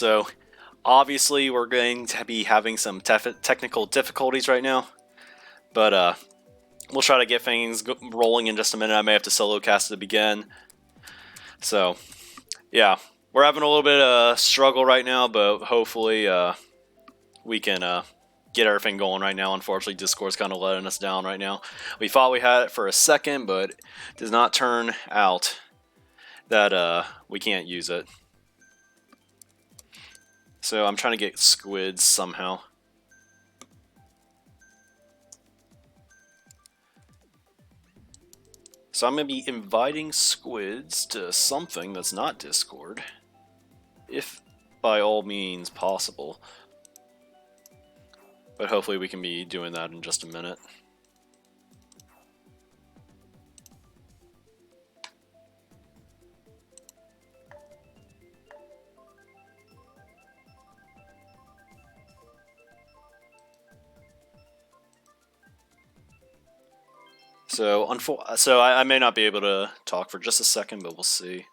So obviously we're going to be having some technical difficulties right now, but we'll try to get things rolling in just a minute. I may have to solo cast to begin. So yeah, we're having a little bit of struggle right now, but hopefully we can get everything going right now. Unfortunately, Discord's kind of letting us down right now. We thought we had it for a second, but it does not turn out that we can't use it. So I'm trying to get Squidz somehow. So I'm going to be inviting Squidz to something that's not Discord, if by all means possible. But hopefully we can be doing that in just a minute. So I may not be able to talk for just a second, but we'll see.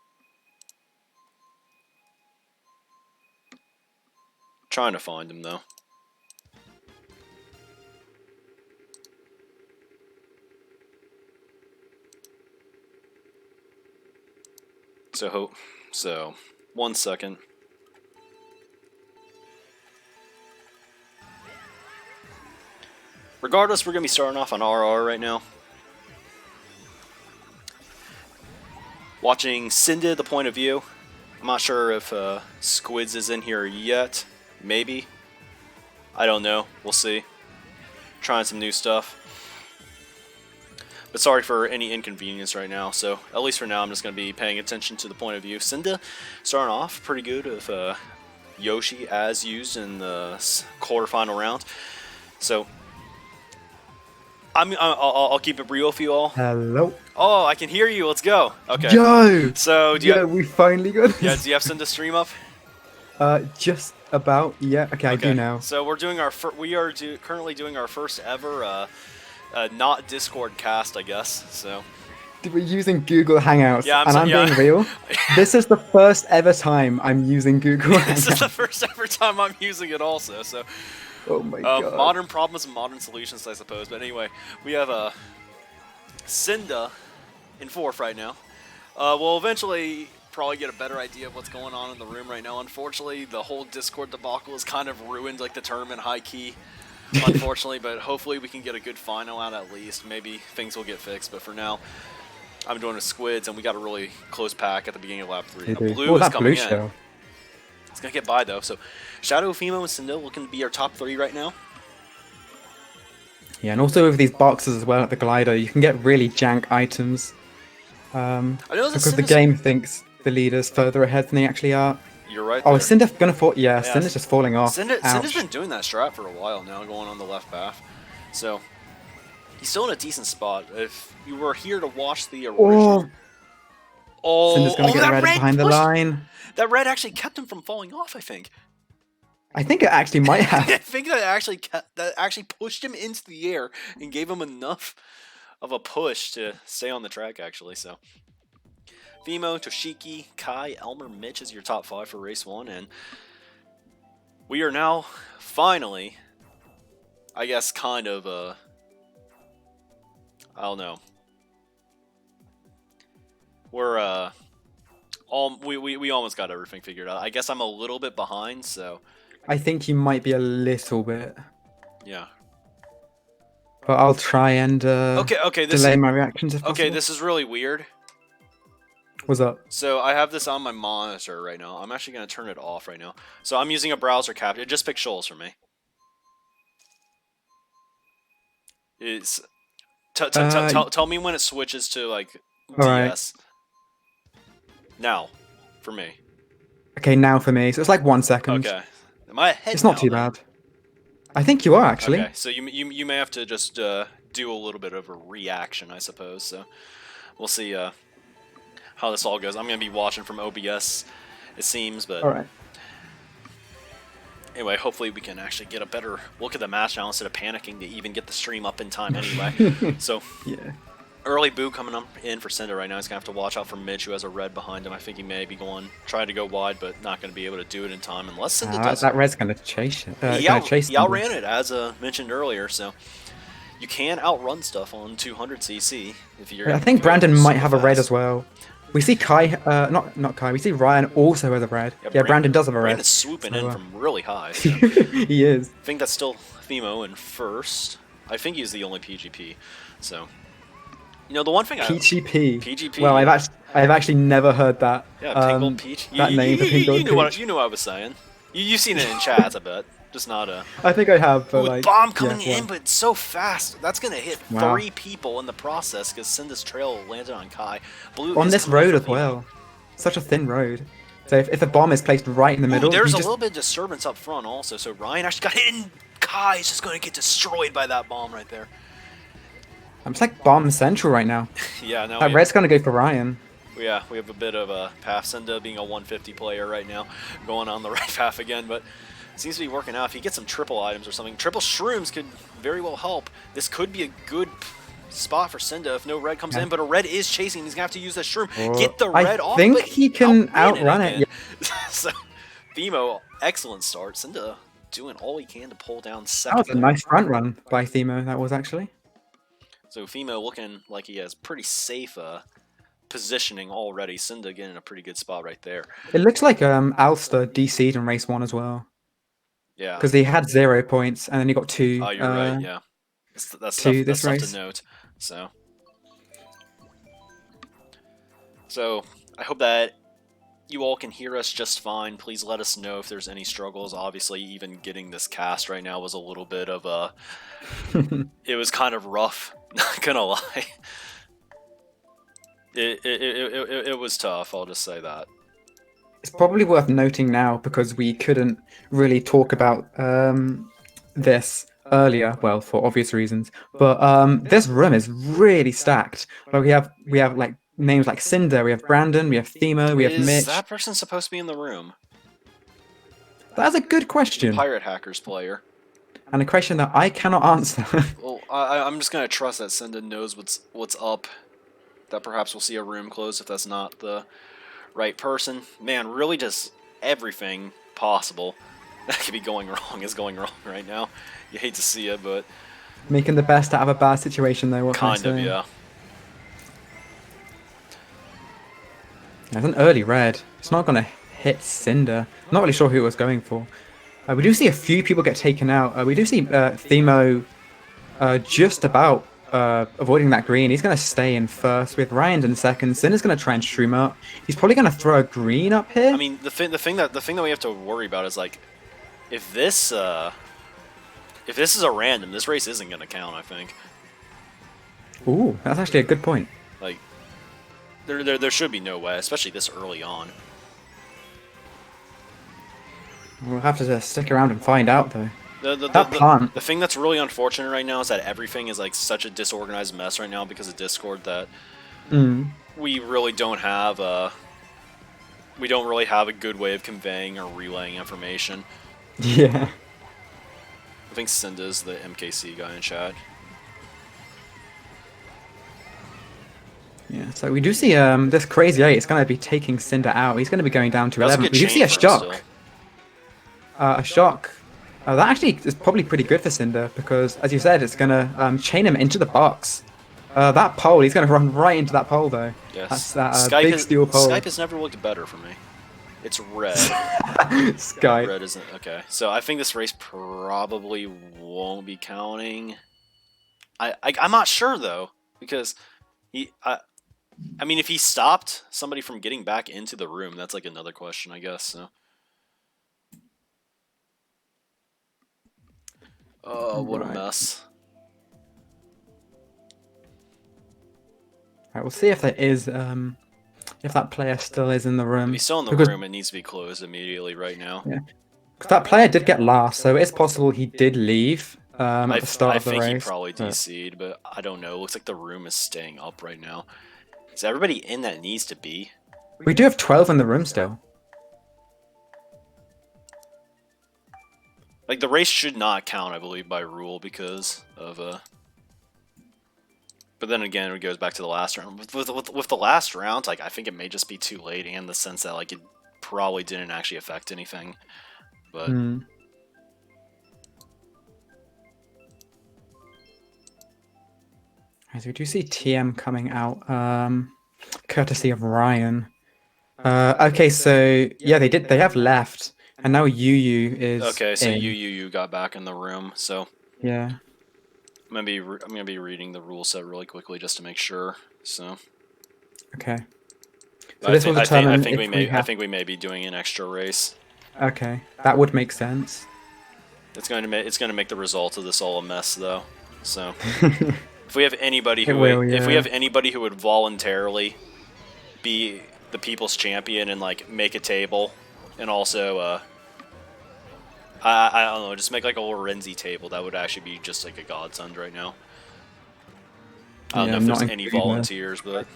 Trying to find him though. So 1 second. Regardless, we're gonna be starting off on RR right now. Watching Cynda, the point of view. I'm not sure if Squidz is in here yet. Maybe. I don't know. We'll see. Trying some new stuff. But sorry for any inconvenience right now. So at least for now, I'm just going to be paying attention to the point of view. Cynda starting off pretty good with Yoshi as used in the quarterfinal round. So I'll keep it real for you all. Hello. Oh, I can hear you. Let's go. Okay. Yo. So do you have, we finally got it. yeah? Do you have Cynda stream up? Just about. Yeah. Okay, I do now. So we're doing our currently doing our first ever not Discord cast, I guess. So We're using Google Hangouts, yeah, I'm being real. This is the first ever time I'm using Google Hangouts. This is the first ever time I'm using it also. So oh my god. modern problems and modern solutions, I suppose. But anyway, we have Cynda in fourth right now. We'll eventually probably get a better idea of what's going on in the room right now. Unfortunately, the whole Discord debacle has kind of ruined like the tournament high key. Unfortunately, but hopefully we can get a good final out at least. Maybe things will get fixed, but for now, I'm doing a Squidz, and we got a really close pack at the beginning of lap 3. Now, blue is coming in. Show. It's going to get by, though. So Shadow, Fimo, and Cynda looking to be our top 3 right now. Yeah, and also with these boxes as well at the glider, you can get really jank items. Because the game thinks the leader's further ahead than they actually are. You're right. Oh, is Cynda gonna fall? Yeah, Cynda's just falling off. Cynda's been doing that strat for a while now, going on the left path. So he's still in a decent spot. If you were here to watch the original, Cynda's gonna get red behind the line. That red actually kept him from falling off, I think. I think it actually might have. I think that actually pushed him into the air and gave him enough of a push to stay on the track, actually. So Fimo, Toshiki, Kai, Elmer, Mitch is your top 5 for race 1, and we are now finally, I guess, kind of I don't know. We're we almost got everything figured out. I guess I'm a little bit behind, so I think you might be a little bit. Yeah. But I'll try and delay my reactions if possible. Okay, this is really weird. What's up? So I have this on my monitor right now. I'm actually going to turn it off right now. So I'm using a browser capture. It just picked Shoals for me. It's tell me when it switches to like DS. Right. Now, for me. Okay, now for me. So it's like 1 second. Okay. Am I ahead? It's not too bad. I think you are actually. Okay, so you may have to just do a little bit of a reaction, I suppose. So we'll see how this all goes. I'm gonna be watching from OBS, it seems, but all right. Anyway, hopefully we can actually get a better look at the match now instead of panicking to even get the stream up in time anyway. So yeah. Early boot coming up in for Cynda right now. He's going to have to watch out for Mitch, who has a red behind him. I think he may be trying to go wide, but not going to be able to do it in time unless Cynda does. That red's going to chase it. He outran it, as mentioned earlier, so you can outrun stuff on 200 CC if you're. I think Brandon might have a red as well. We see Kai, not Kai. We see Ryan also with a red. Yeah, Brandon does have a red. Brandon's swooping in from really high. So. He is. I think that's still Themo in first. I think he's the only PGP. So, you know, the one thing PGP. PGP. Well, I've actually never heard that. Yeah, Pingle Peach. That name for Pingle Peach. You knew what I was saying. You've seen it in chats, I bet. Just not a. I think I have, but like. Bomb coming in, but it's so fast. That's gonna hit 3 people in the process because Cynda's trail landed on Kai. Blue on this road as well. Such a thin road. So if the bomb is placed right in the middle, there's a little bit of disturbance up front also. So Ryan actually got hit, and Kai is just gonna get destroyed by that bomb right there. It's like bomb central right now. Yeah, no. That red's gonna go for Ryan. Yeah, we have a bit of a path. Cynda being a 150 player right now, going on the right path again, but it seems to be working out. If he gets some triple items or something, triple shrooms could very well help. This could be a good spot for Cynda if no red comes in, but a red is chasing. He's gonna have to use that shroom. Get the red off. I think he can outrun it. Yeah. So, Themo, excellent start. Cynda doing all he can to pull down second. That was a nice front run by Themo. That was actually. So Themo looking like he has pretty safe positioning already. Cynda getting a pretty good spot right there. It looks like Alster DC'd in race 1 as well. Yeah. Because he had 0 points and then he got 2. Oh, you're right. Yeah. That's tough to note. So I hope that you all can hear us just fine. Please let us know if there's any struggles. Obviously, even getting this cast right now was a little bit of a. It was kind of rough. Not gonna lie. It was tough. I'll just say that. It's probably worth noting now because we couldn't really talk about this earlier, well, for obvious reasons. But this room is really stacked. Like we have like names like Cynda, we have Brandon, we have Themo, we have Mitch. Is that person supposed to be in the room? That's a good question. Pirate Hackers player. And a question that I cannot answer. Well, I'm just gonna trust that Cynda knows what's up. That perhaps we'll see a room close if that's not the right person. Man, really just everything possible that could be going wrong is going wrong right now. You hate to see it, but making the best out of a bad situation, though. What kind of, yeah. There's an early red. It's not going to hit Cynda. I'm not really sure who it was going for. We do see a few people get taken out. We do see Themo just about avoiding that green. He's going to stay in first with Ryan in second. Cynda's going to try and stream up. He's probably going to throw a green up here. I mean, the thing that we have to worry about is like, if this is a random, this race isn't going to count. I think. Ooh, that's actually a good point. Like, there should be no way, especially this early on. We'll have to stick around and find out, though. The thing that's really unfortunate right now is that everything is like such a disorganized mess right now because of Discord that we really don't have a good way of conveying or relaying information. Yeah. I think Cynda's the MKC guy in chat. Yeah, so we do see this Crazy 8 is going to be taking Cynda out. He's going to be going down to 11. We do see a shock. A shock. That actually is probably pretty good for Cynda because, as you said, it's going to chain him into the box. That pole, he's going to run right into that pole, though. Yes. That's that big steel pole. Skype has never looked better for me. It's red. Skype. Red isn't okay. So I think this race probably won't be counting. I'm not sure though because I mean, if he stopped somebody from getting back into the room, that's like another question, I guess. So. Oh, what a mess. Alright, we'll see if there is, if that player still is in the room. If he's still in the room, it needs to be closed immediately right now. Yeah. Because that player did get last, so it's possible he did leave at the start of the race. I think he probably DC'd, but I don't know. It looks like the room is staying up right now. Is everybody in that needs to be? We do have 12 in the room still. Like, the race should not count, I believe, by rule because of, But then again, it goes back to the last round. With the last round, like I think it may just be too late, in the sense that like it probably didn't actually affect anything. But as we do see TM coming out, courtesy of Ryan. Okay, so yeah, they have left, and now Yu is okay. So in. you got back in the room. So Yeah. I'm gonna be reading the rule set really quickly just to make sure. So Okay. So this will determine if we have... I think we may be doing an extra race. Okay, that would make sense. It's going to make the result of this all a mess, though. So if we have anybody who would voluntarily be the people's champion and like make a table, and also I don't know, just make like a Lorenzi table, that would actually be just like a godsend right now. I don't know if there's any volunteers, but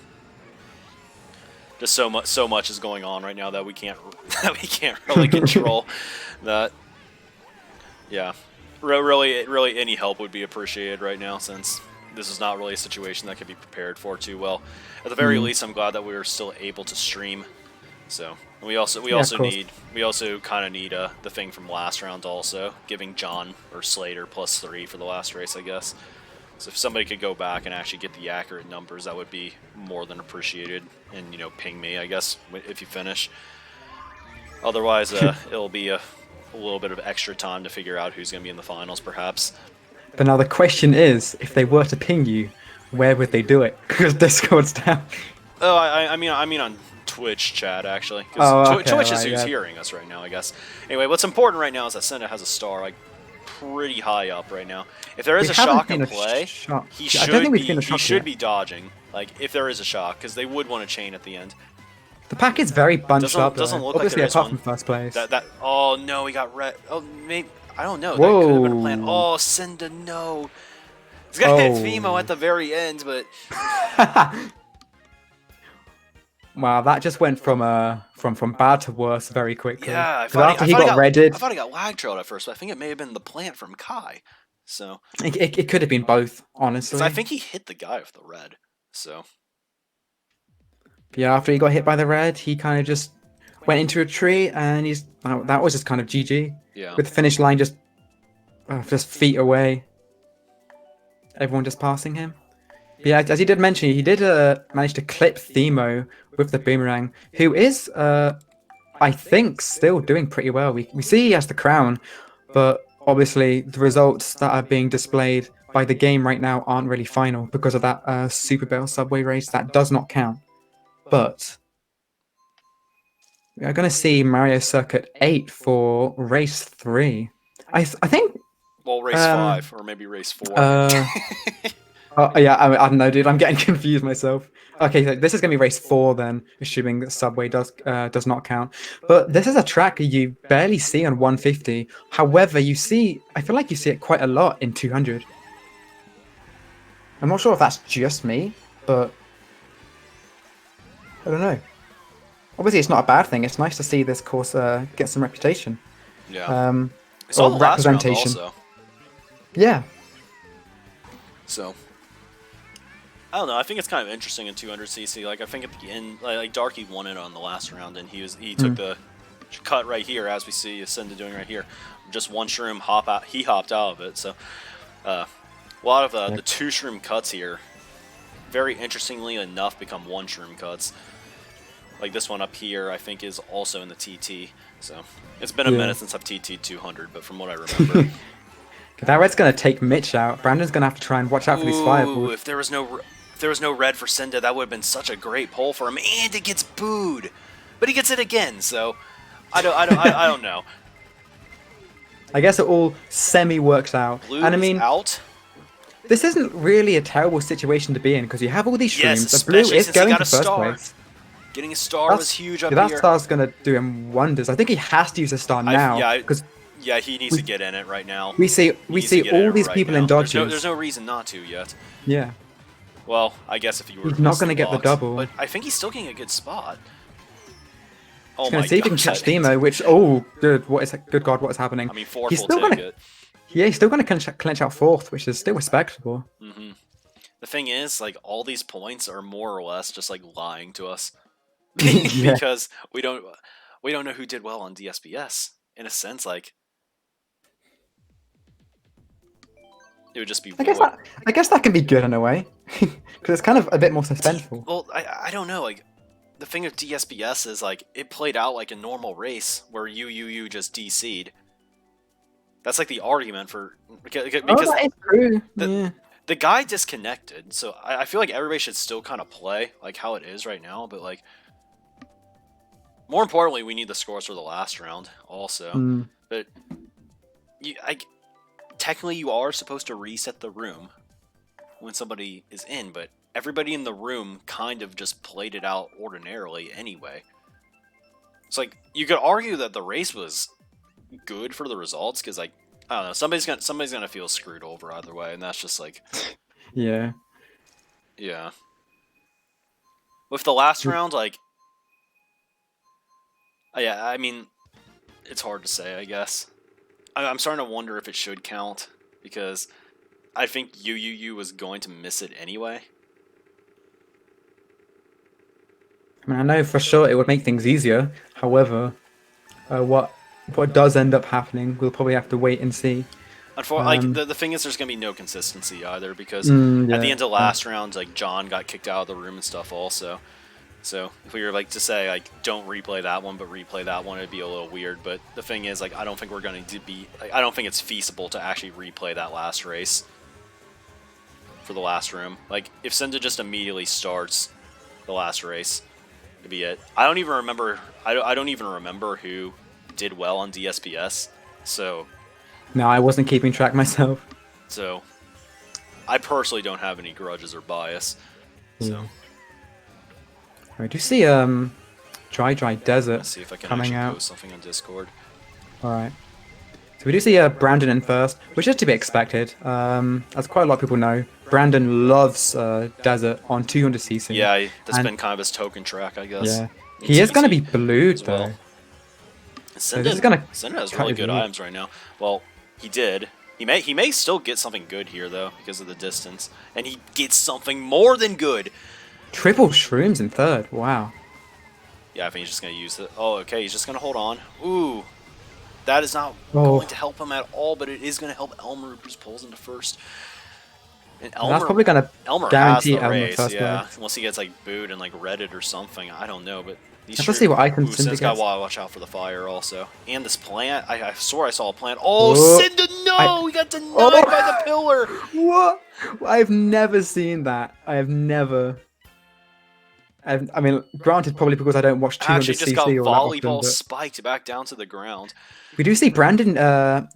just so much is going on right now that we can't really control that. Yeah, really any help would be appreciated right now, since this is not really a situation that can be prepared for too well. At the very least, I'm glad that we were still able to stream. So we also kind of need the thing from last round, also giving John or Slater +3 for the last race, I guess. So if somebody could go back and actually get the accurate numbers, that would be more than appreciated. And ping me, I guess, if you finish. Otherwise, it'll be a little bit of extra time to figure out who's going to be in the finals, perhaps. But now the question is, if they were to ping you, where would they do it? Because Discord's down. Oh, I mean on Twitch chat, actually. Twitch is who's hearing us right now, I guess. Anyway, what's important right now is that Cynda has a star, like, pretty high up right now. If there is a shock in play, he should be dodging. Like, if there is a shock, because they would want to chain at the end. The pack is very bunched up. Doesn't look obviously, like there apart is one. from first place. Oh no, he got red. Oh, maybe I don't know. Whoa. That could have been a plan. Oh, Cynda, no. He's gonna hit Fimo at the very end, but. Wow, that just went from bad to worse very quickly. Yeah, I thought he got redded. I thought he got lag trailed at first, but I think it may have been the plant from Kai. So. It could have been both, honestly. I think he hit the guy with the red. So. Yeah, after he got hit by the red, he kind of just went into a tree, and that was just kind of GG. Yeah. With the finish line just feet away. Everyone just passing him. But yeah, as he did mention, he did manage to clip Themo with the boomerang, who is, I think, still doing pretty well. We see he has the crown, but obviously the results that are being displayed by the game right now aren't really final because of that Super Bowl subway race. That does not count. But we are going to see Mario Circuit 8 for race 3. I think. Well, race 5 or maybe race 4. Oh yeah, I don't know, dude. I'm getting confused myself. Okay, so this is going to be race 4 then, assuming that Subway does not count. But this is a track you barely see on 150. However, I feel like you see it quite a lot in 200. I'm not sure if that's just me, but I don't know. Obviously, it's not a bad thing. It's nice to see this course get some reputation. Yeah. It's all representation. Also. Yeah. So. I don't know. I think it's kind of interesting in 200cc. Like I think at the end, like Darky won it on the last round, and he took the cut right here, as we see Cynda doing right here. Just one shroom hop out. He hopped out of it. So a lot of the 2 shroom cuts here, very interestingly enough, become 1 shroom cuts. Like this one up here, I think is also in the TT. So it's been a minute since I've TT'd 200, but from what I remember. That red's gonna take Mitch out. Brandon's gonna have to try and watch out for these fireballs. If there was no red for Cynda, that would have been such a great pull for him, and it gets booed, but he gets it again. So I don't know. I guess it all semi works out. Blue and I mean, out. This isn't really a terrible situation to be in because you have all these shrooms. Yes, the blue is going to first star. place. Getting a star was huge up here. That star's gonna do him wonders. I think he has to use a star now because. Yeah, he needs to get in it right now. We see all these people in dodges. There's no reason not to yet. Yeah. Well, I guess if he were he's not going to get the double. But I think he's still getting a good spot. Oh he's going to see if he can catch Themo, which, good God, what is happening? I mean, 4th will take it. Yeah, he's still going to clench out 4th, which is still respectable. The thing is, like, all these points are more or less just like lying to us Yeah. because we don't know who did well on DSPS. In a sense, like it would just be I guess void. that can be good in a way, because it's kind of a bit more suspenseful. Well, I don't know. Like the thing of DSPS is like it played out like a normal race where you just DC'd. That's like the argument for because Oh, that is true. the Yeah. the guy disconnected. So I feel like everybody should still kind of play like how it is right now. But like more importantly, we need the scores for the last round also. Mm. But technically you are supposed to reset the room when somebody is in, but everybody in the room kind of just played it out ordinarily anyway. It's like you could argue that the race was good for the results because like I don't know, somebody's gonna feel screwed over either way, and that's just like Yeah. yeah. With the last round, like yeah, I mean it's hard to say, I guess. I'm starting to wonder if it should count because I think UUU was going to miss it anyway. I mean, I know for sure it would make things easier. However, what does end up happening, we'll probably have to wait and see. Like the thing is, there's gonna be no consistency either because at the Yeah. end of last round, like John got kicked out of the room and stuff also. So if we were like to say like don't replay that one, but replay that one, it'd be a little weird. But the thing is, like I don't think we're going to be. Like, I don't think it's feasible to actually replay that last race for the last room. Like if Cynda just immediately starts the last race, it'd be it. I don't even remember. I don't even remember who did well on DSPS. So No, I wasn't keeping track myself. I personally don't have any grudges or bias. So. Yeah. I do see Dry Desert Let's see if I can coming actually out. post something on Discord. All right. So we do see Brandon in first, which is to be expected. As quite a lot of people know, Brandon loves Desert on 200cc. Yeah, that's been kind of his token track, I guess. Yeah. He is going to be blued, though. Cynda, this is gonna Cynda has cut really his good lead. items right now. Well, he did. He may still get something good here, though, because of the distance. And he gets something more than good. Triple shrooms in third. Wow. Yeah, I think he's just going to use it. Oh, okay, he's just going to hold on. Ooh. That is not Oh. going to help him at all, but it is going to help Elmer, who just pulls into first. And Elmer, That's probably going to Elmer guarantee has the Elmer race, first yeah. place. Unless he gets like booed and like Reddit or something, I don't know. But Let's see what items Cynda Cynda's got gets. to watch out for the fire also, and this plant. I swore I saw a plant. Oh, Oh, Cynda, no, he got denied by the pillar. What? I've never seen that. I have never. I mean, granted, probably because I don't watch 200cc Actually, just got all that often, volleyball but spiked back down to the ground. we do see Brandon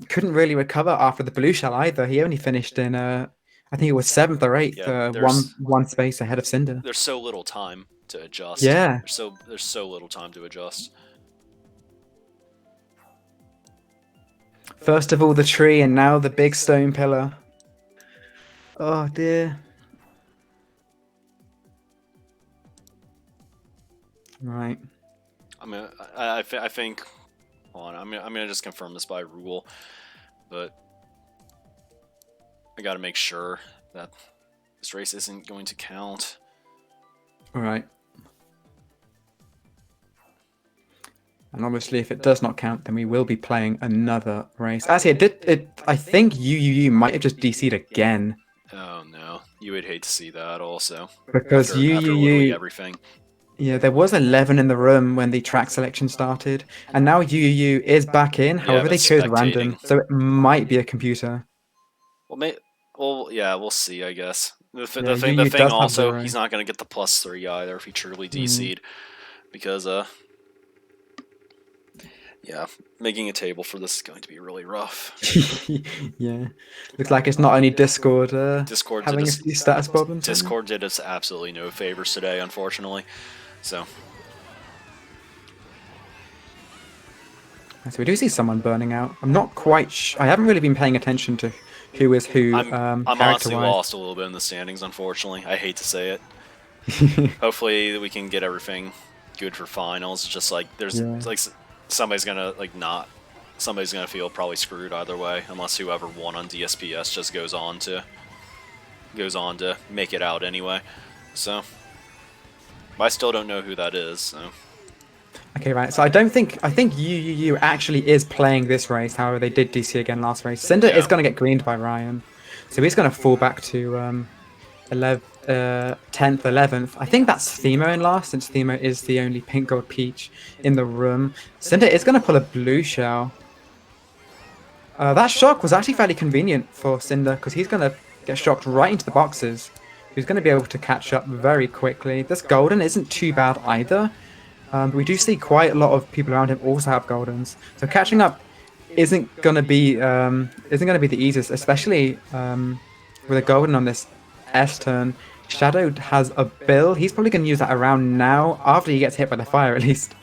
couldn't really recover after the blue shell either. He only finished in I think it was 7th or 8th, Yeah, one space ahead of Cynda. There's so little time to adjust. Yeah. There's so little time to adjust. First of all, the tree, and now the big stone pillar. Oh dear. Right. I think. Hold on, I'm gonna just confirm this by rule, but I gotta make sure that this race isn't going to count. All right. And obviously, if it does not count, then we will be playing another race. Actually, I think UUU might have just DC'd again. Oh no, you would hate to see that also. Because after literally UUU, everything. yeah, there was 11 in the room when the track selection started, and now UUU is back in. However, they but chose spectating. random, so it might be a computer. Well, yeah, we'll see. I guess the thing UUU does have also, 0. he's not gonna get the +3 either if he truly DC'd, because yeah, making a table for this is going to be really rough. Yeah, looks like it's not only Discord. Discord having a few status problems. Discord did us absolutely no favors today, unfortunately. So we do see someone burning out. I'm not quite. I haven't really been paying attention to who is who. I'm honestly lost a little bit in the standings, unfortunately. I hate to say it. Hopefully we can get everything good for finals. Just like there's like somebody's gonna feel probably screwed either way, unless whoever won on DSPS just goes on to goes on to make it out anyway. So, but I still don't know who that is. So. Okay, right. So I think UUU actually is playing this race. However, they did DC again last race. Cynda is going to get greened by Ryan, so he's going to fall back to 10th, 11th. I think that's Themo in last, since Themo is the only pink gold peach in the room. Cynda is going to pull a blue shell. That shock was actually fairly convenient for Cynda because he's going to get shocked right into the boxes. He's going to be able to catch up very quickly. This golden isn't too bad either. But we do see quite a lot of people around him also have goldens, so catching up isn't gonna be the easiest, especially with a golden on this S turn. Shadow has a bill. He's probably gonna use that around now after he gets hit by the fire, at least.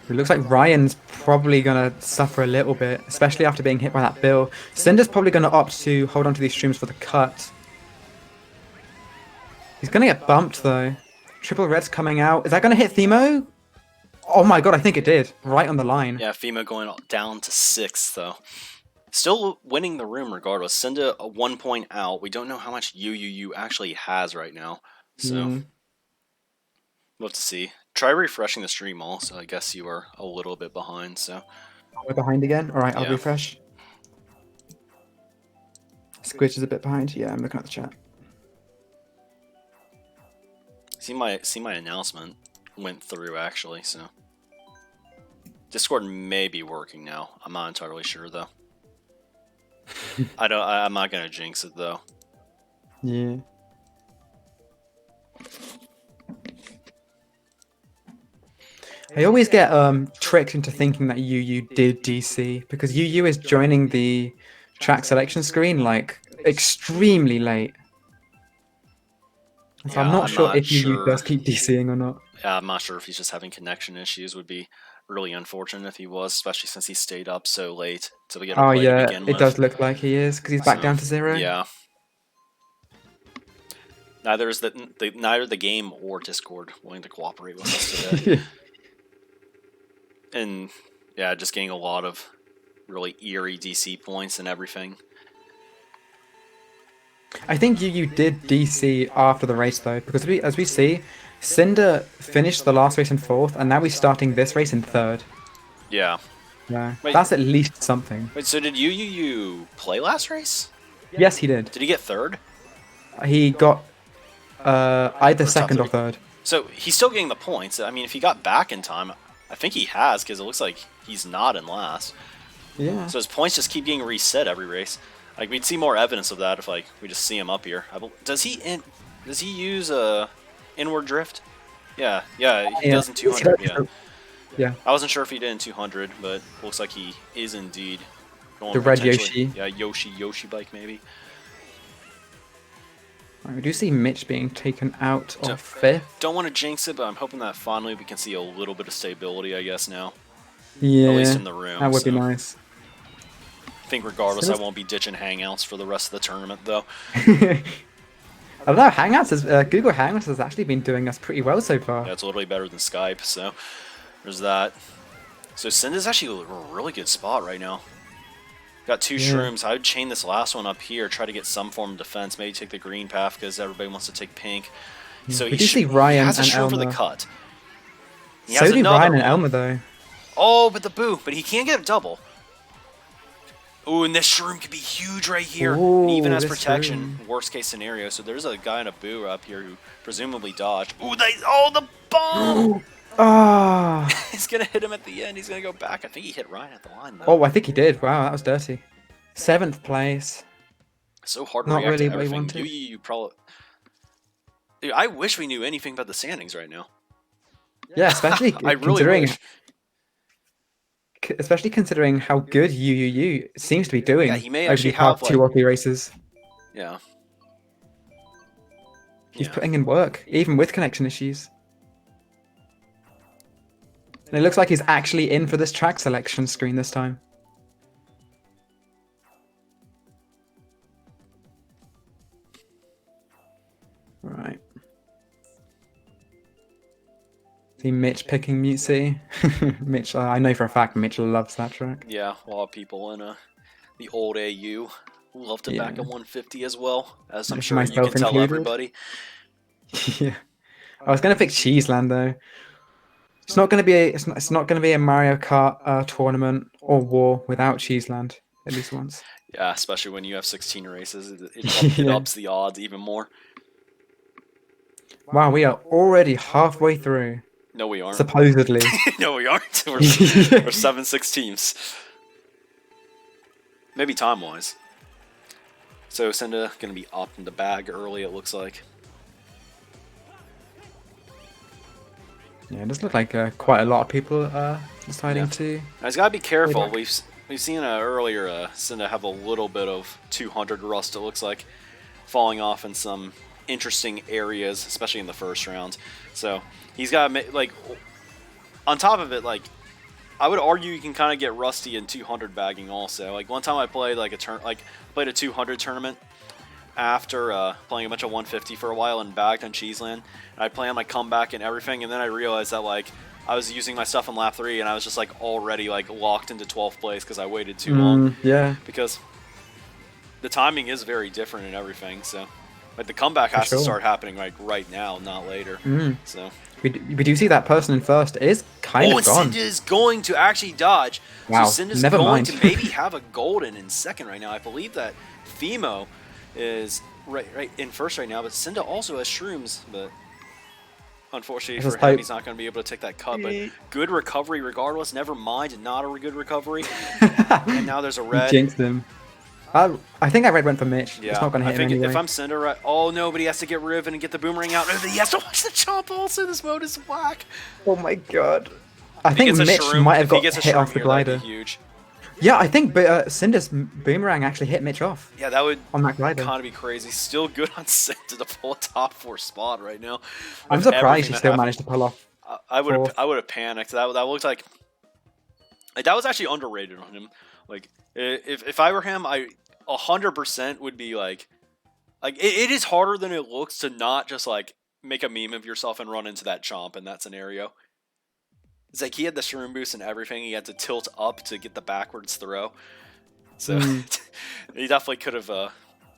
It looks like Ryan's probably gonna suffer a little bit, especially after being hit by that bill. Cynda's probably gonna opt to hold on to these streams for the cut. He's gonna get bumped though. Triple red's coming out. Is that gonna hit Themo? Oh my god, I think it did. Right on the line. Yeah, Themo going down to 6th though. Still winning the room regardless. Cynda a 1 point out. We don't know how much UUU actually has right now. So we'll have to see. Try refreshing the stream also. I guess you are a little bit behind, so. We're behind again? Alright, I'll Yeah. refresh. Squidz is a bit behind. Yeah, I'm looking at the chat. See my announcement went through actually, so Discord may be working now. I'm not entirely sure though. I'm not gonna jinx it though. Yeah. I always get tricked into thinking that UU did DC because UU is joining the track selection screen like extremely late. So I'm not sure if UU does keep DCing or not. Yeah, I'm not sure if he's just having connection issues. Would be really unfortunate if he was, especially since he stayed up so late to get a play to begin with. It does look like he is because he's back down to 0. Yeah. Neither is neither the game or Discord willing to cooperate with us today. And yeah, just getting a lot of really eerie DC points and everything. I think UU did DC after the race though, because as we see, Cynda finished the last race in 4th, and now he's starting this race in 3rd. Yeah. Yeah, Wait, that's at least something. Wait, so did UU play last race? Yes, he did. Did he get 3rd? He got either 2nd or 3rd. So he's still getting the points. I mean, if he got back in time, I think he has, because it looks like he's not in last. Yeah. So his points just keep getting reset every race. Like we'd see more evidence of that if like we just see him up here. Does he use inward drift? Yeah, he does in 200. Yeah. Yeah. I wasn't sure if he did in 200, but looks like he is indeed going the red Yoshi. Yeah, Yoshi bike maybe. Right, we do see Mitch being taken out of 5th. Don't want to jinx it, but I'm hoping that finally we can see a little bit of stability, I guess, now. Yeah. At least in the room. That would be nice. I think regardless, I won't be ditching Hangouts for the rest of the tournament, though. I don't know, Google Hangouts has actually been doing us pretty well so far. Yeah, it's literally better than Skype, so there's that. So Cynda's actually a really good spot right now. Got 2 shrooms. I would chain this last one up here, try to get some form of defense, maybe take the green path because everybody wants to take pink. So we do see Ryan has a and shroom for the Elmer. cut. So do Ryan and Elmer though. Oh, but the boo, but he can't get a double. Ooh, and this shroom could be huge right here. Ooh, and even has this protection, worst case scenario. So there's a guy in a boo up here who presumably dodged. Ooh, the bomb! Ah! He's gonna hit him at the end. He's gonna go back. I think he hit Ryan at the line though. Oh, I think he did. Wow, that was dirty. 7th place. So hard to Not react really to what he everything. wanted. You probably. Dude, I wish we knew anything about the standings right now. Yeah, especially I really considering, wish. especially considering how good UUU seems to be doing. Yeah, he may over actually the past have, 2 or 3 races. Yeah. He's putting in work, even with connection issues. And it looks like he's actually in for this track selection screen this time. Right. See Mitch picking Mutesy. Mitch, I know for a fact Mitch loves that track. Yeah, a lot of people in the old AU Loved it Yeah. back at 150 as well, as I'm Myself sure you can tell included. everybody. Yeah. I was gonna pick Cheeseland though. It's not gonna be it's not gonna be a Mario Kart tournament or war without Cheeseland at least once. Yeah, especially when you have 16 races, it Yeah. ups the odds even more. Wow, we are already halfway through. No, we aren't. Supposedly. No, we aren't. We're 7/16. Maybe time-wise. So Cynda gonna be up in the bag early, it looks like. Yeah, it does look like quite a lot of people are deciding to. Now, he's gotta be careful. Way back. We've seen earlier Cynda have a little bit of 200 rust, it looks like, falling off in some interesting areas, especially in the first round. So he's got to like, on top of it, like, I would argue you can kind of get rusty in 200 bagging also. Like one time I played like played a 200 tournament after playing a bunch of 150 for a while and bagged on Cheeseland. And I planned my comeback and everything, and then I realized that like I was using my stuff in lap 3 and I was just like already like locked into 12th place because I waited too long. Yeah. Because the timing is very different and everything, so like the comeback has to start happening like right now, not later. So we do see that person in first is kind of gone. Cynda is going to actually dodge. Wow, So Cynda's never going mind. to maybe have a golden in second right now. I believe that Fimo is right in first right now, but Cynda also has shrooms, but unfortunately for him, he's not going to be able to take that cut. But good recovery regardless. Never mind, not a good recovery. And now there's a red. Jinxed him. I think that red went for Mitch. Yeah, It's not going to hit him anyway. If I'm Cynda, right? Oh no, but he has to get Riven and get the boomerang out. And he has to watch the chomp also. This mode is whack. Oh my god. I think Mitch might have got hit off the glider. Huge. Yeah, I think Cinder's boomerang actually hit Mitch off. Yeah, that would on that glider. Kind of be crazy. Still good on Cynda to pull a top 4 spot right now. I'm surprised he still managed to pull off. I would have panicked. That looked like that was actually underrated on him. Like if I were him, I 100% would be like it is harder than it looks to not just like make a meme of yourself and run into that chomp in that scenario. It's like he had the shroom boost and everything. He had to tilt up to get the backwards throw. So he definitely could have,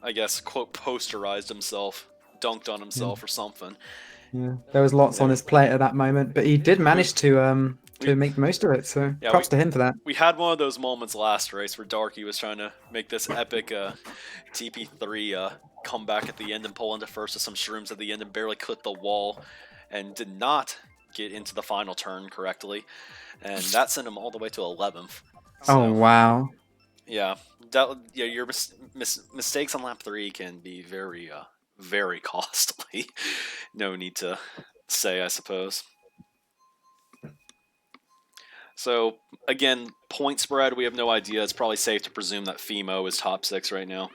I guess, quote, posterized himself, dunked on himself or something. Yeah, there was lots on his plate at that moment, but he did manage to make the most of it. So props to him for that. We had one of those moments last race where Darky was trying to make this epic TP3 comeback at the end and pull into first with some shrooms at the end and barely clipped the wall and did not get into the final turn correctly, and that sent him all the way to 11th. So, oh wow! Yeah, your mistakes on lap 3 can be very, very costly. No need to say, I suppose. So again, point spread, we have no idea. It's probably safe to presume that Fimo is top 6 right now.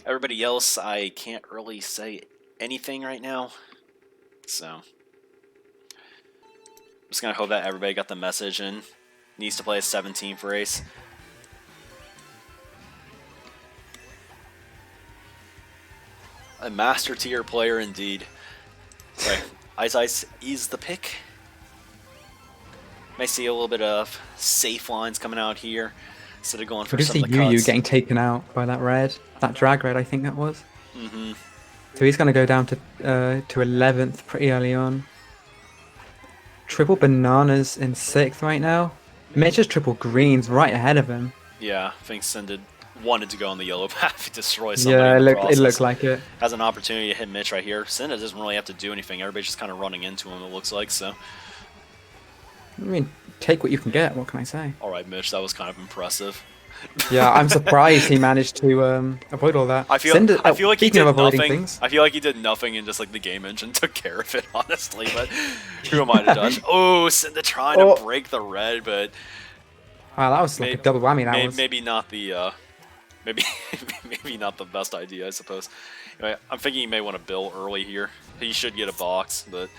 Everybody else, I can't really say anything right now. So I'm just gonna hope that everybody got the message and needs to play a 17th race. A master tier player indeed. Right, Ice is the pick. May see a little bit of safe lines coming out here instead of going for some of the cuts. Yu getting taken out by that drag red, I think that was. So he's going to go down to 11th pretty early on. Triple bananas in 6th right now. Mitch has triple greens right ahead of him. Yeah, I think Cynda wanted to go on the yellow path, destroy somebody. Yeah, in the process. It looked like it. Has an opportunity to hit Mitch right here. Cynda doesn't really have to do anything. Everybody's just kind of running into him, it looks like. So, I mean, take what you can get. What can I say? All right, Mitch, that was kind of impressive. Yeah, I'm surprised he managed to avoid all that. I feel like he did nothing. I feel like he did nothing, and just like the game engine took care of it, honestly. But who am I to judge? Oh, Cynda trying to break the red, but wow, that was like a double whammy. Maybe not the maybe not the best idea, I suppose. Anyway, I'm thinking he may want to bill early here. He should get a box, but.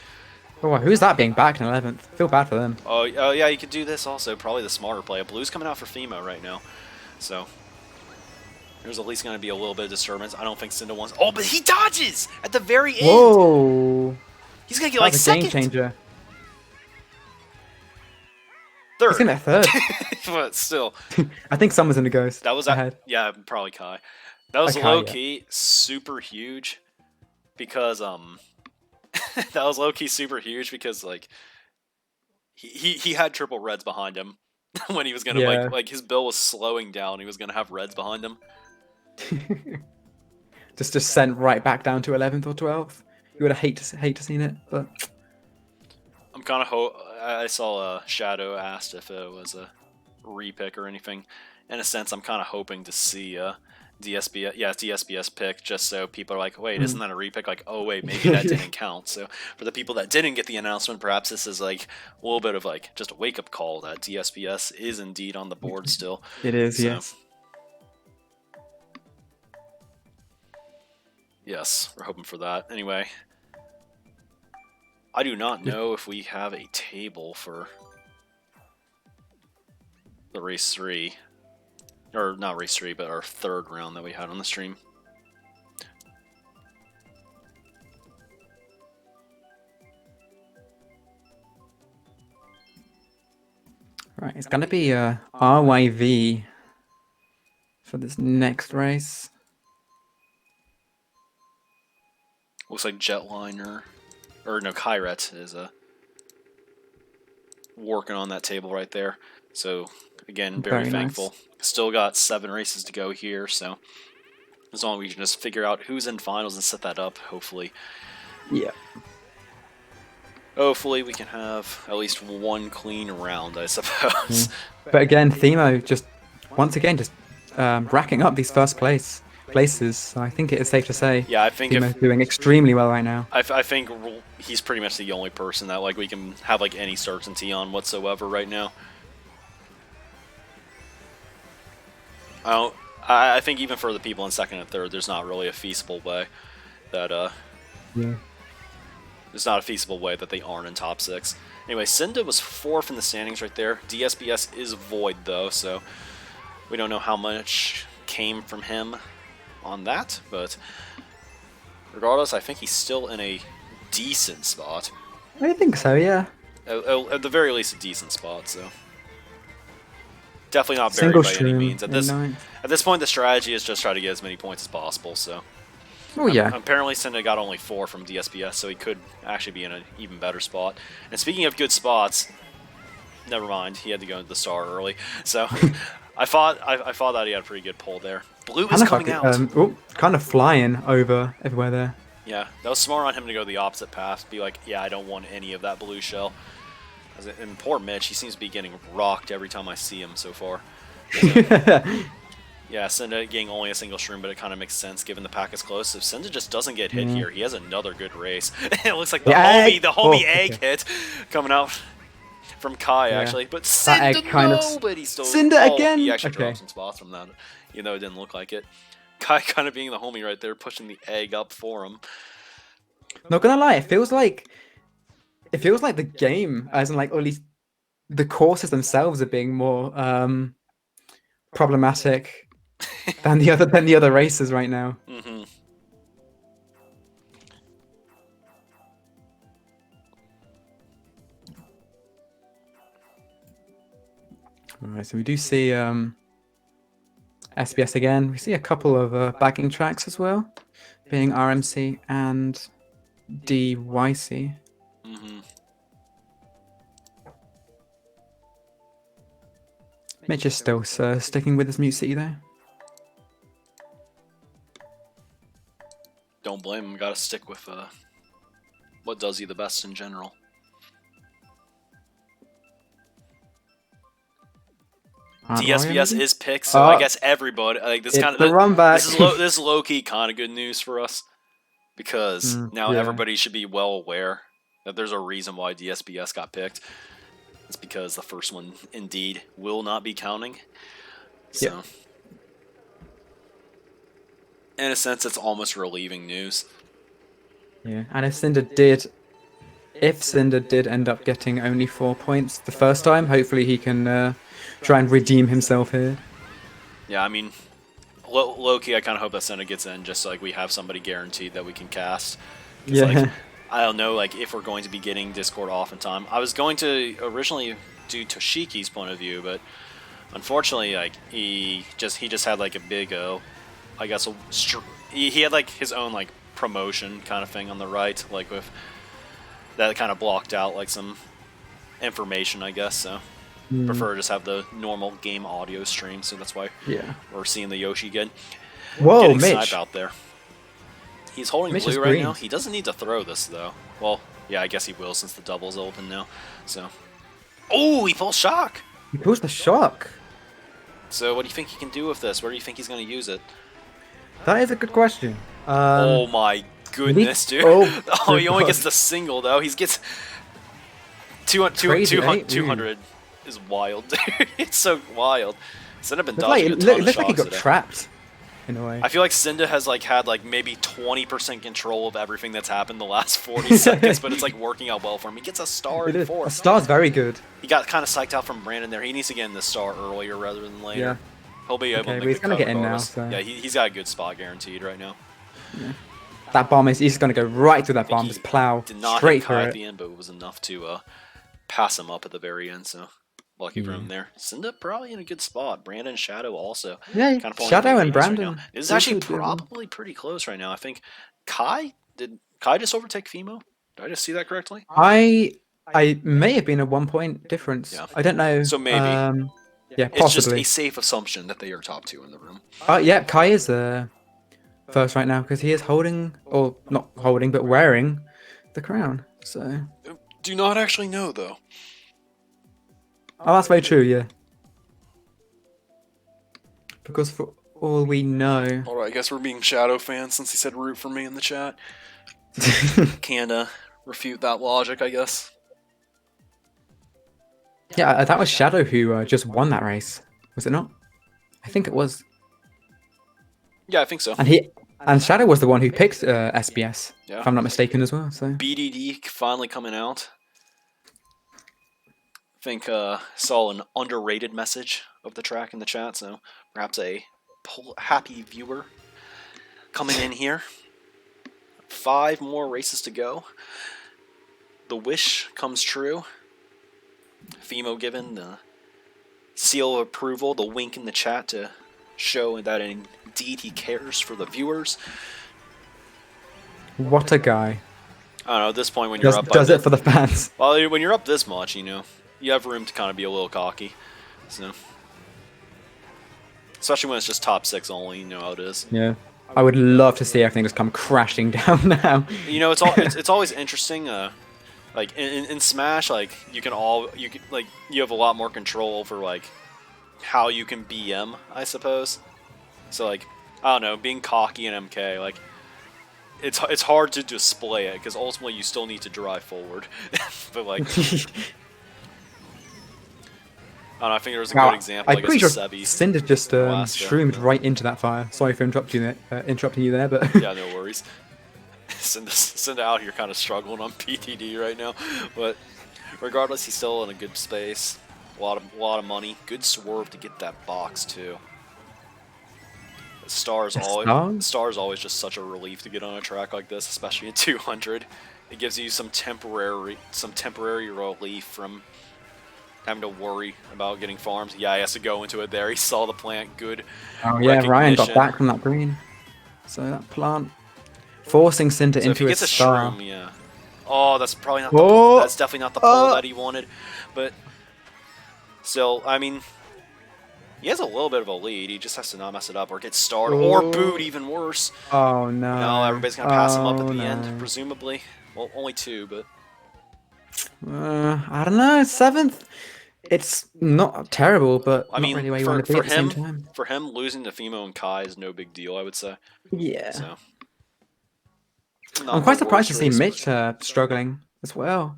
Oh, who's that being back in 11th? I feel bad for them. Oh yeah, you could do this also. Probably the smarter play. Blue's coming out for Fimo right now. So, there's at least going to be a little bit of disturbance. I don't think Cynda wants... Oh, but he dodges at the very end! Whoa! He's going to get like second! Game changer. He's Third. gonna get third. But still, I think someone's in the ghost. that was ahead. yeah, probably Kai. That was Okay, low yeah. key super huge because that was low key super huge because like he had triple reds behind him when he was gonna Yeah. like his bill was slowing down. He was gonna have reds behind him. just sent right back down to 11th or 12th. You would have hate to seen it, but I'm kind of I saw Shadow asked if it was a repick or anything. In a sense, I'm kind of hoping to see DSBS pick just so people are like, wait, isn't that a repick? Like, oh wait, maybe that didn't count. So for the people that didn't get the announcement, perhaps this is like a little bit of like just a wake up call that DSBS is indeed on the board still. it is, So, yes. yes, we're hoping for that. Anyway, I do not know if we have a table for the race 3. Or not race 3, but our third round that we had on the stream. Right, it's gonna be RYV for this next race. Looks like Jetliner, or no, Kyret is working on that table right there. So again, very thankful. Nice. Still got 7 races to go here, so as long as we can just figure out who's in finals and set that up, hopefully. Yeah. Hopefully we can have at least one clean round, I suppose. But again, Themo just once again just racking up these first places. So I think it is safe to say. Yeah, I think Themo's doing extremely well right now. I think he's pretty much the only person that like we can have like any certainty on whatsoever right now. I think even for the people in second and third, there's not really a feasible way that Yeah. there's not a feasible way that they aren't in top 6. Anyway, Cynda was 4th in the standings right there. DSBS is void though, so we don't know how much came from him on that, but regardless, I think he's still in a decent spot. I think so, yeah. At the very least, a decent spot, so. Definitely not buried Single by any stream means. in At ninth. this point, the strategy is just try to get as many points as possible, so. Oh yeah. Apparently, Cynda got only 4 from DSBS, so he could actually be in an even better spot. And speaking of good spots, never mind, he had to go into the star early. So, I thought that he had a pretty good pull there. Blue is coming out. Kind of flying over everywhere there. Yeah, that was smart on him to go the opposite path. Be like, yeah, I don't want any of that blue shell. And poor Mitch, he seems to be getting rocked every time I see him so far. So, yeah, Cynda getting only a single shroom, but it kind of makes sense given the pack is close. If Cynda just doesn't get hit here, he has another good race. It looks like the homie egg hit coming out from Kai, actually. But Cynda, but he still... Cynda again! He actually dropped some spots from that, even though it didn't look like it. Kai kind of being the homie right there, pushing the egg up for him. Not gonna lie, it feels like the game, as in like, or at least the courses themselves are being more problematic than the other races right now. Mm-hmm. Alright, so we do see SBS again. We see a couple of backing tracks as well, being RMC and DYC. Mm-hmm. Mitch is still sticking with his Mute City though. Don't blame him. Got to stick with what does you the best in general. DSBS is picked, so I guess everybody like this kind of this is low key kind of good news for us because now everybody should be well aware that there's a reason why DSBS got picked. It's because the first one indeed will not be counting. So, in a sense, it's almost relieving news. Yeah, and if Cynda did end up getting only 4 points the first time, hopefully he can try and redeem himself here. Yeah, I mean, low-key, I kind of hope that Cynda gets in just so like, we have somebody guaranteed that we can cast. Yeah. Like, I don't know like if we're going to be getting Discord off in time. I was going to originally do Toshiki's point of view, but unfortunately, like he just had like a big, I guess he had like his own like promotion kind of thing on the right, like with that kind of blocked out like some information, I guess. So prefer to just have the normal game audio stream. So that's why we're seeing the Yoshi getting Mitch. snipe out there. He's holding Mitch is blue right green. now. He doesn't need to throw this though. Well, yeah, I guess he will since the double's open now. So, oh, he pulls shock. He pulls the shock. So what do you think he can do with this? Where do you think he's going to use it? That is a good question. Oh my goodness, dude. Oh, he only gets the single though. He gets 200 is wild, dude. It's so wild. Cynda been dodging a ton of looks like he got today. trapped in a way. I feel like Cynda has like had like maybe 20% control of everything that's happened the last 40 seconds, but it's like working out well for him. He gets a star in A fourth. star's very good. He got kind of psyched out from Brandon there. He needs to get in the star earlier rather than later. Yeah. He'll be able to make but he's the gonna cut get in now. regardless. So. Yeah, he's got a good spot guaranteed right now. Yeah. That bomb is he's gonna go right through that bomb, just plow did not straight hit for Kai it. at the end, but it was enough to pass him up at the very end. So lucky for him there. Cynda probably in a good spot. Brandon, Shadow also. Yeah, kind of Shadow and Brandon. Right it's actually probably pretty close right now. I think did Kai just overtake Fimo? Did I just see that correctly? I may have been a 1 point difference. Yeah. I don't know. So maybe. Yeah, possibly. It's just a safe assumption that they are top 2 in the room. Yeah, Kai is first right now because he is holding, or not holding, but wearing the crown. So. Do not actually know though. Oh, that's very true. Yeah. Because for all we know. All right, I guess we're being Shadow fans since he said root for me in the chat. Can't refute that logic, I guess. Yeah, that was Shadow who just won that race, was it not? I think it was. Yeah, I think so. And Shadow was the one who picked SBS, if I'm not mistaken as well. So BDD finally coming out. I think saw an underrated message of the track in the chat, so perhaps a happy viewer coming in here. 5 more races to go. The wish comes true. Fimo given the seal of approval, the wink in the chat to show that indeed he cares for the viewers. What a guy. I don't know, at this point when you're up... Does it for the fans. Well, when you're up this much, you know, you have room to kind of be a little cocky. So, especially when it's just top 6 only, you know how it is. Yeah. I would love to see everything just come crashing down now. You know, it's always interesting. Like in Smash, like you have a lot more control over like how you can BM, I suppose. So like I don't know, being cocky in MK, like it's hard to display it because ultimately you still need to drive forward. But like I don't know, I think there was a good example. I'm pretty sure Sebi Cynda just shroomed right into that fire. Sorry for interrupting you there, but yeah, no worries. Cynda out here kind of struggling on PTD right now, but regardless, he's still in a good space. A lot of money. Good swerve to get that box too. Star is always just such a relief to get on a track like this, especially at 200. It gives you some temporary relief from having to worry about getting farms. Yeah, he has to go into it there. He saw the plant. Good. Oh yeah, Ryan got back from that green. So that plant forcing Cynda into his star. Shroom, yeah. Oh, that's probably not the pull. That's definitely not the pull that he wanted. But still, I mean, he has a little bit of a lead. He just has to not mess it up or get starred or booed, even worse. Oh no. No, everybody's gonna pass him up at the end, presumably. Well, only 2, but I don't know. 7th. It's not terrible, but I mean, not really where you want to be at the same time. For him, losing to Fimo and Kai is no big deal, I would say. Yeah. So, I'm quite surprised to see Mitch struggling as well.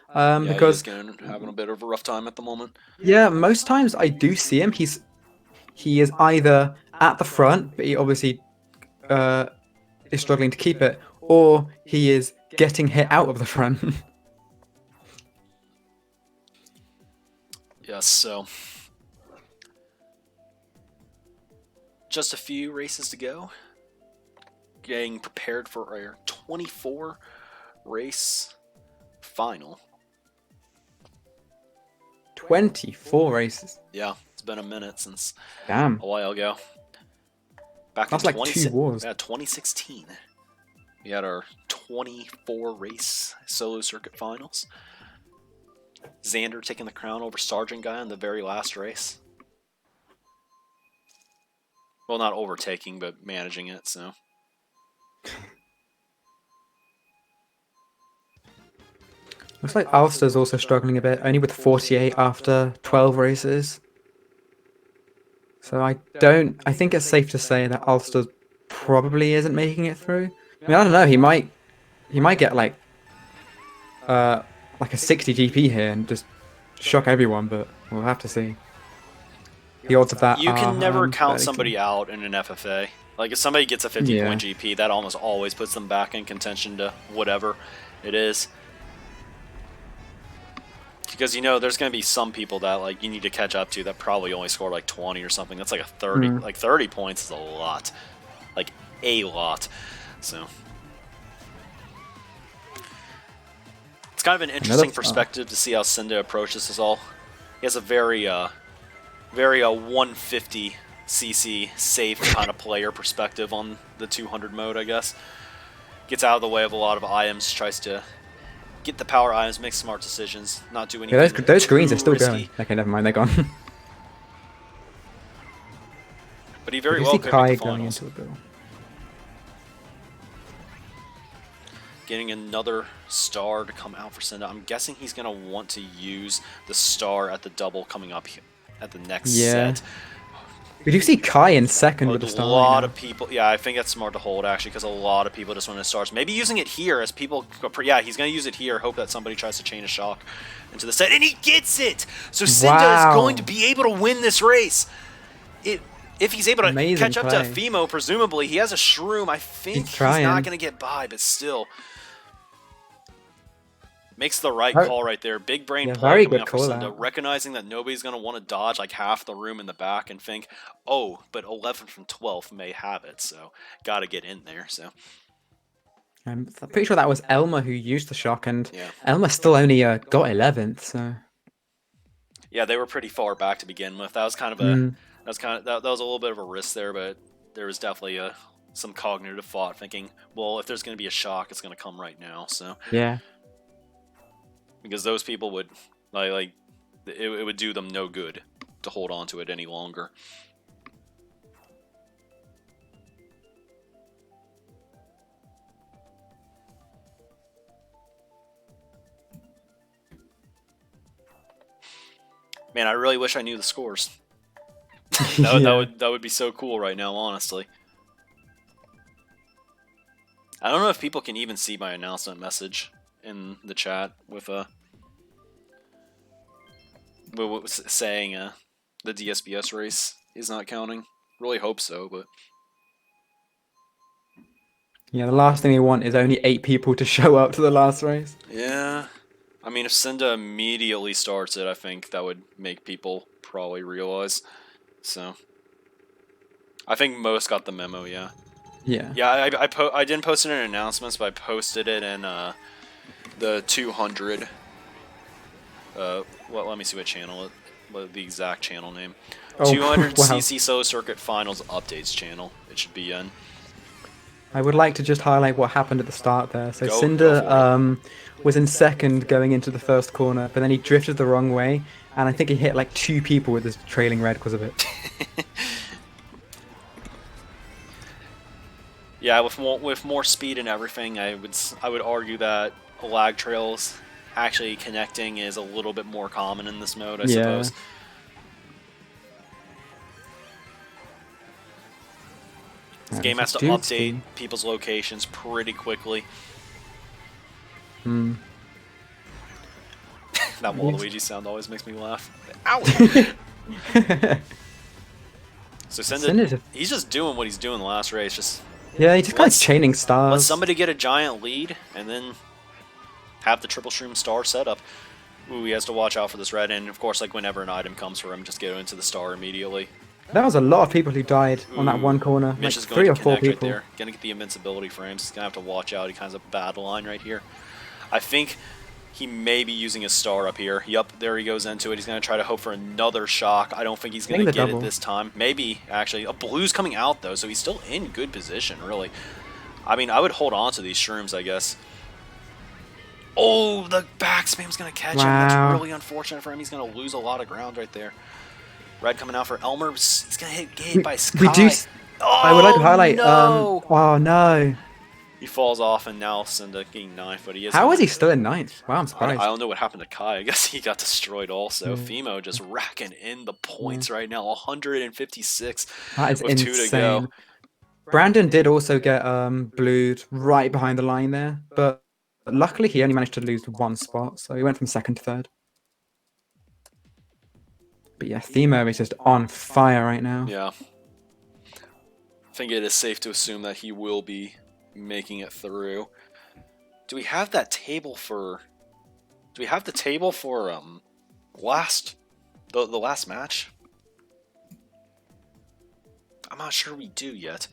Because he's having a bit of a rough time at the moment. Yeah, most times I do see him. He is either at the front, but he obviously is struggling to keep it, or he is getting hit out of the front. Yes, so just a few races to go. Getting prepared for our 24 race final. 24 races. Yeah, it's been a minute since Damn. a while ago. Back That's in like 2 wars. 2016. We had our 24 race solo circuit finals. Xander taking the crown over Sergeant Guy in the very last race. Well, not overtaking, but managing it, so. Looks like Ulster's also struggling a bit, only with 48 after 12 races. So I think it's safe to say that Ulster probably isn't making it through. I mean, I don't know, he might get like a 60 GP here and just shock everyone, but we'll have to see. The odds of that You can never count fairly somebody slim. out in an FFA. Like, if somebody gets a 50-point GP, that almost always puts them back in contention to whatever it is. Because, you know, there's going to be some people that, like, you need to catch up to that probably only scored, like, 20 or something. That's like a 30. Like, 30 points is a lot. Like, a lot. So. It's kind of an interesting perspective to see how Cynda approaches this all. He has a very 150cc safe kind of player perspective on the 200 mode, I guess. Gets out of the way of a lot of items, tries to get the power items, make smart decisions, not do anything. Yeah, those screens are still risky. going. Okay, never mind, they're gone. But he very well could make the finals. Getting another star to come out for Cynda. I'm guessing he's going to want to use the star at the double coming up at the next set. We do see Kai in second with the star. A lot of people, yeah, I think that's smart to hold actually, because a lot of people just want to stars. Maybe using it here as people, yeah, he's going to use it here. Hope that somebody tries to chain a shock into the set, and he gets it. So Cynda is going to be able to win this race. If he's able to catch up to Fimo, presumably he has a shroom. I think he's not going to get by, but still. Makes the right call right there. Big brain play coming out for Cynda, recognizing that nobody's going to want to dodge like half the room in the back and think, oh, but 11 from 12 may have it, so got to get in there. So I'm pretty sure that was Elmer who used the shock, and Elmer still only got 11th. So yeah, they were pretty far back to begin with. That was kind of a that was a little bit of a risk there, but there was definitely some cognitive thought, thinking, well, if there's going to be a shock, it's going to come right now. So yeah. Because those people would, it would do them no good to hold on to it any longer. Man, I really wish I knew the scores. That would be so cool right now, honestly. I don't know if people can even see my announcement message in the chat with saying the DSBS race is not counting. Really hope so, but yeah, the last thing we want is only 8 people to show up to the last race. Yeah, I mean, if Cynda immediately starts it, I think that would make people probably realize. So I think most got the memo. Yeah. Yeah, I didn't post it in announcements, but I posted it in the 200. Well, let me see what channel what the exact channel name. 200cc Solo Circuit Finals Updates channel. It should be in. I would like to just highlight what happened at the start there. So Cynda was in second going into the first corner, but then he drifted the wrong way, and I think he hit like 2 people with his trailing red because of it. Yeah, with more speed and everything, I would argue that lag trails actually connecting is a little bit more common in this mode, I suppose. This game has to update people's locations pretty quickly. That Waluigi sound always makes me laugh. Ow! So Cynda, he's just doing what he's doing the last race. Just he's just kind of chaining stars. Let somebody get a giant lead, and then have the triple shroom star setup. Ooh, he has to watch out for this red, and of course, like whenever an item comes for him, just get into the star immediately. That was a lot of people who died on that one corner. Like 3 or 4 people. Right there. Gonna get the invincibility frames. He's gonna have to watch out. He kind of has a bad line right here. I think He may be using his star up here. Yup, there he goes into it. He's going to try to hope for another shock. I don't think he's going to get it this time. Maybe, actually. A blue's coming out, though, so he's still in good position, really. I mean, I would hold on to these shrooms, I guess. Oh, the back spam's going to catch him. That's really unfortunate for him. He's going to lose a lot of ground right there. Red coming out for Elmer. He's going to hit Gabe by Sky. I would like to highlight... No! Oh, no. He falls off, and now Cynda getting 9th, but he is... How is he still in 9th? Wow, I'm surprised. I don't know what happened to Kai. I guess he got destroyed also. Fimo just racking in the points right now. 156 that is with insane. 2 to go. Brandon did also get blued right behind the line there, but luckily he only managed to lose 1 spot, so he went from 2nd to 3rd. But yeah, Themo is just on fire right now. Yeah. I think it is safe to assume that he will be making it through. Do we have that table for... Do we have the table for the last match? I'm not sure we do yet.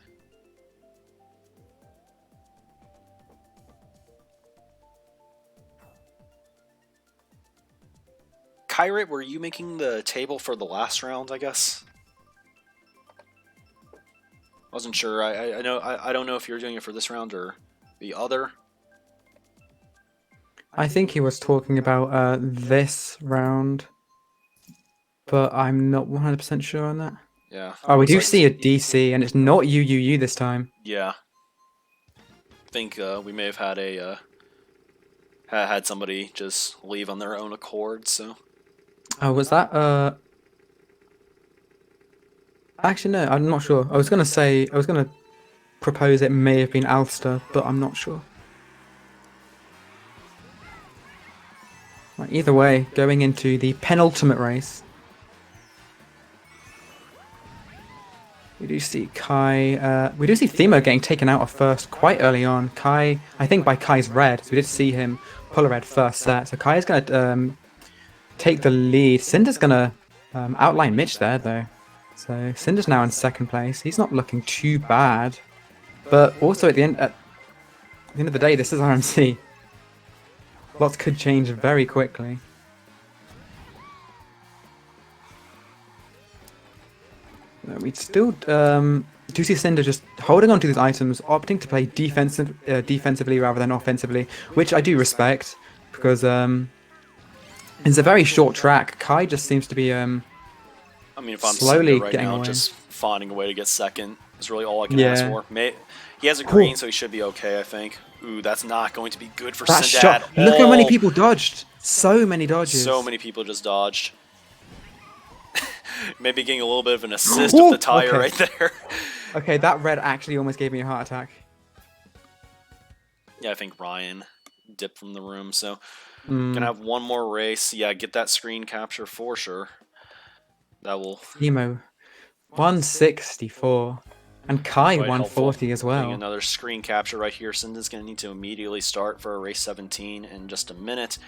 Kyrit, were you making the table for the last round, I guess? Wasn't sure. I don't know if you're doing it for this round or the other. I think he was talking about this round, but I'm not 100% sure on that. Yeah. Oh, we do see a DC, and it's not UUU this time. Yeah. I think we may have had had somebody just leave on their own accord. So. Oh, was that Actually, no, I'm not sure. I was gonna propose it may have been Alster, but I'm not sure. Right, either way, going into the penultimate race. We do see Kai, we do see Themo getting taken out of first quite early on. Kai, I think by Kai's red, so we did see him pull a red first set. So Kai is going to take the lead. Cynda's going to outline Mitch there, though. So Cynda's now in 2nd place. He's not looking too bad. But also at the end of the day, this is RMC. Lots could change very quickly. We still do see Cynda just holding on to these items, opting to play defensively rather than offensively, which I do respect, because it's a very short track. Kai just seems to be I mean, if I'm slowly right getting now, away. just finding a way to get 2nd is really all I can ask for. He has a green, so he should be okay, I think. Ooh, that's not going to be good for that Cynda shot. at all. Look how many people dodged. So many dodges. So many people just dodged. Maybe getting a little bit of an assist with the tire right there. Okay, that red actually almost gave me a heart attack. Yeah, I think Ryan dipped from the room, so gonna have one more race. Yeah, get that screen capture for sure. That will... Emo, 164. And Kai, 140 as well. Getting another screen capture right here. Cynda's going to need to immediately start for race 17 in just a minute.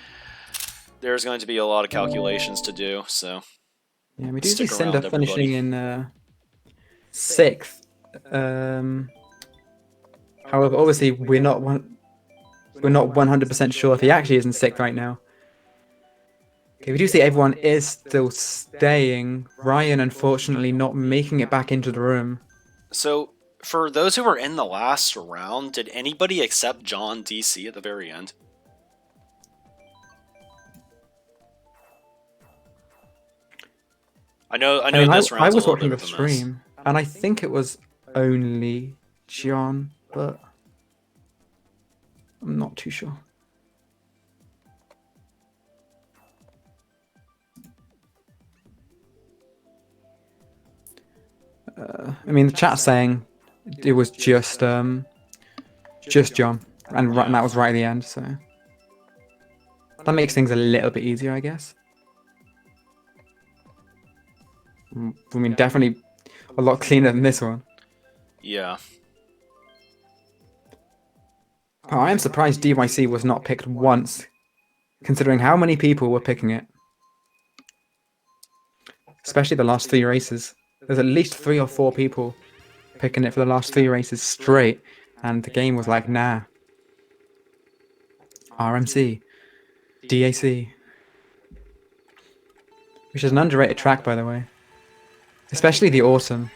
There's going to be a lot of calculations to do, so... Yeah, we do see Cynda finishing in 6th. However, obviously, we're not 100% sure if he actually is in 6th right now. Okay, we do see everyone is still staying. Ryan, unfortunately, not making it back into the room. So, for those who were in the last round, did anybody accept John DC at the very end? I know this round. I was watching the stream, and I think it was only John, but I'm not too sure. I mean, the chat's saying it was just John, and that was right at the end, so that makes things a little bit easier, I guess. I mean, definitely a lot cleaner than this one. Yeah. Oh, I am surprised DYC was not picked once, considering how many people were picking it. Especially the last 3 races. There's at least 3 or 4 people picking it for the last 3 races straight, and the game was like, nah. RMC. DAC, which is an underrated track, by the way. Especially the autumn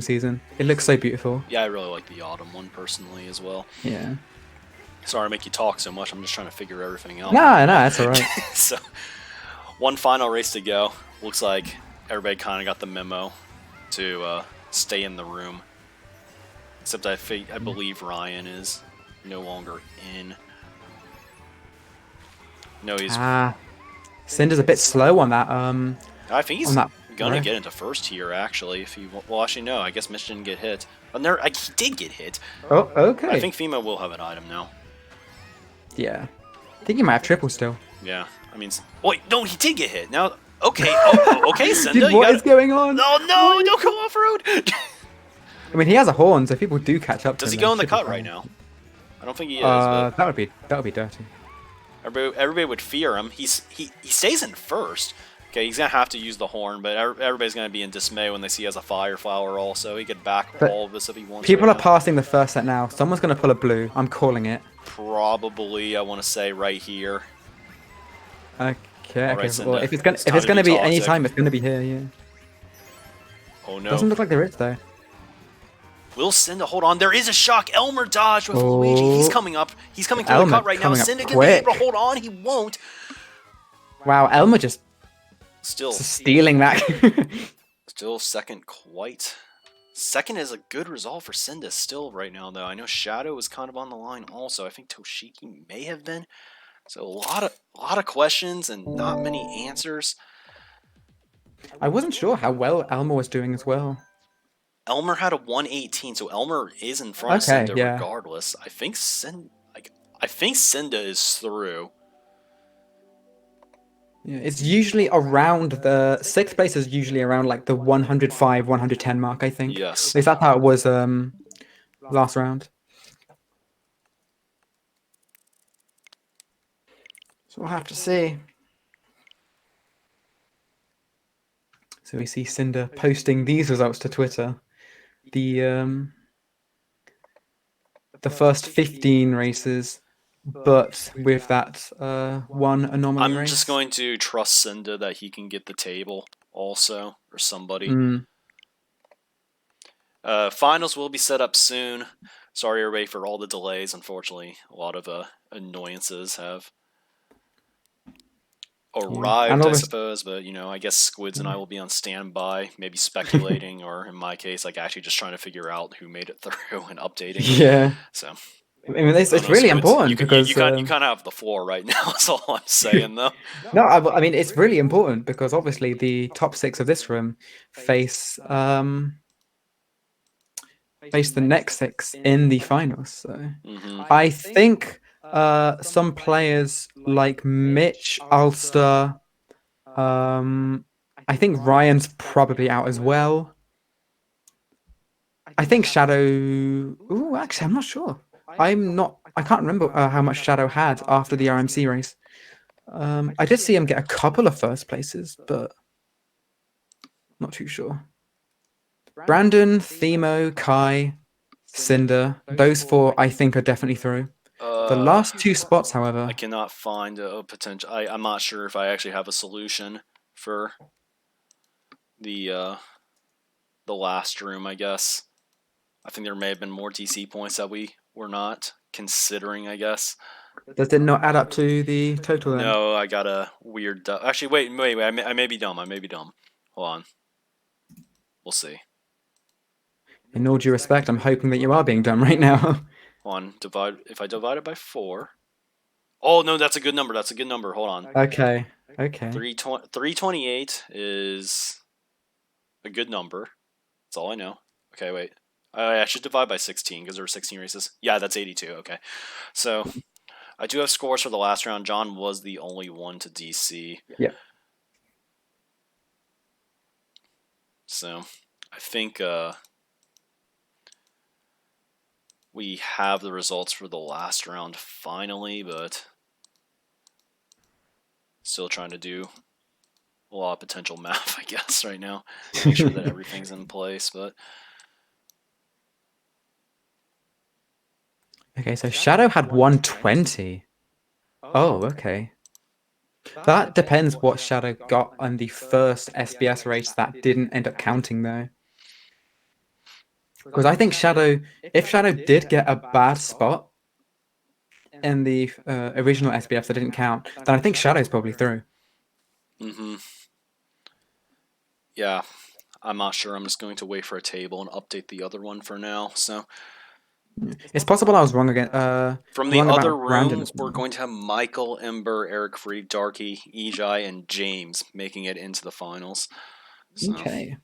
season. It looks so beautiful. Yeah, I really like the autumn one personally as well. Yeah. Sorry to make you talk so much. I'm just trying to figure everything out. No, that's all right. So, one final race to go. Looks like everybody kind of got the memo to stay in the room. Except I believe Ryan is no longer in. No, he's. Cinder's a bit slow on that. I think he's on that gonna get into first here actually. If he, well, actually no. I guess Mitch didn't get hit. He did get hit. Oh, okay. I think FEMA will have an item now. Yeah. I think he might have triple still. Yeah. I mean, wait, no, he did get hit. Now, okay, okay, Cynda, Dude, what is going on? Oh no, don't go off road. I mean, he has a horn, so people do catch up. Does he go in the cut right now? I don't think he is. But... that would be dirty. Everybody would fear him. He stays in first. Okay, he's gonna have to use the horn, but everybody's gonna be in dismay when they see he has a fire flower. Also, he could back all of this if he wants. People are passing the first set now. Someone's gonna pull a blue. I'm calling it. Probably, I want to say right here. Okay. Right, okay. Well, if it's gonna be any time, it's gonna be here. Yeah. Oh no. Doesn't look like there is though. Will Cynda hold on? There is a shock. Elmer dodged with Luigi. He's coming up. He's coming through the cut right now. Cynda can be able to hold on. He won't. Wow, Elmer just still stealing that. Still second quite. Second is a good result for Cynda still right now, though. I know Shadow is kind of on the line also. I think Toshiki may have been. So a lot of questions and not many answers. I wasn't sure how well Elmer was doing as well. Elmer had a 118, so Elmer is in front of Cynda regardless. I think Cynda is through. Yeah, it's usually around the 6th place is usually around like the 105, 110 mark, I think. Yes. At least that's how it was last round. So we'll have to see. So we see Cynda posting these results to Twitter. The first 15 races, but with that one anomaly race. I'm just going to trust Cynda that he can get the table also, or somebody. Finals will be set up soon. Sorry everybody for all the delays. Unfortunately, a lot of annoyances have arrived, I suppose, but you know, I guess Squidz and I will be on standby, maybe speculating, or in my case, like actually just trying to figure out who made it through and updating. Yeah. So, I mean, it's really important because you kind of have the floor right now. That's all I'm saying, though. No, I mean it's really important because obviously the top 6 of this room face the next 6 in the finals. So I think. Some players like Mitch, Ulster, I think Ryan's probably out as well. I think Shadow... Ooh, actually, I'm not sure. I can't remember how much Shadow had after the RMC race. I did see him get a couple of first places, but not too sure. Brandon, Themo, Kai, Cynda, those 4 I think are definitely through. The last 2 spots, however... I cannot find a potential... I'm not sure if I actually have a solution for the last room, I guess. I think there may have been more DC points that we were not considering, I guess. Does it not add up to the total then? No, I got a weird... Actually, wait, I may be dumb. Hold on. We'll see. In all due respect, I'm hoping that you are being dumb right now. If I divide it by 4. Oh no, that's a good number. Hold on. Okay. 328 is a good number. That's all I know. Okay, wait. I should divide by 16 because there were 16 races. Yeah, that's 82. Okay. So I do have scores for the last round. John was the only one to DC. Yeah. So I think we have the results for the last round finally, but still trying to do a lot of potential math, I guess, right now. Make sure that everything's in place, but... Okay, so Shadow had 120. Oh, okay. That depends what Shadow got on the first SBS race that didn't end up counting though. Because I think Shadow, if Shadow did get a bad spot in the original SBS that didn't count, then I think Shadow's probably through. Mm-hmm. Yeah, I'm not sure. I'm just going to wait for a table and update the other one for now. So It's possible I was wrong again. from the Wrong other about Brandon room, as we're well. going to have Michael, Ember, Eric Free, Darky, Ejai, and James making it into the finals. So Okay,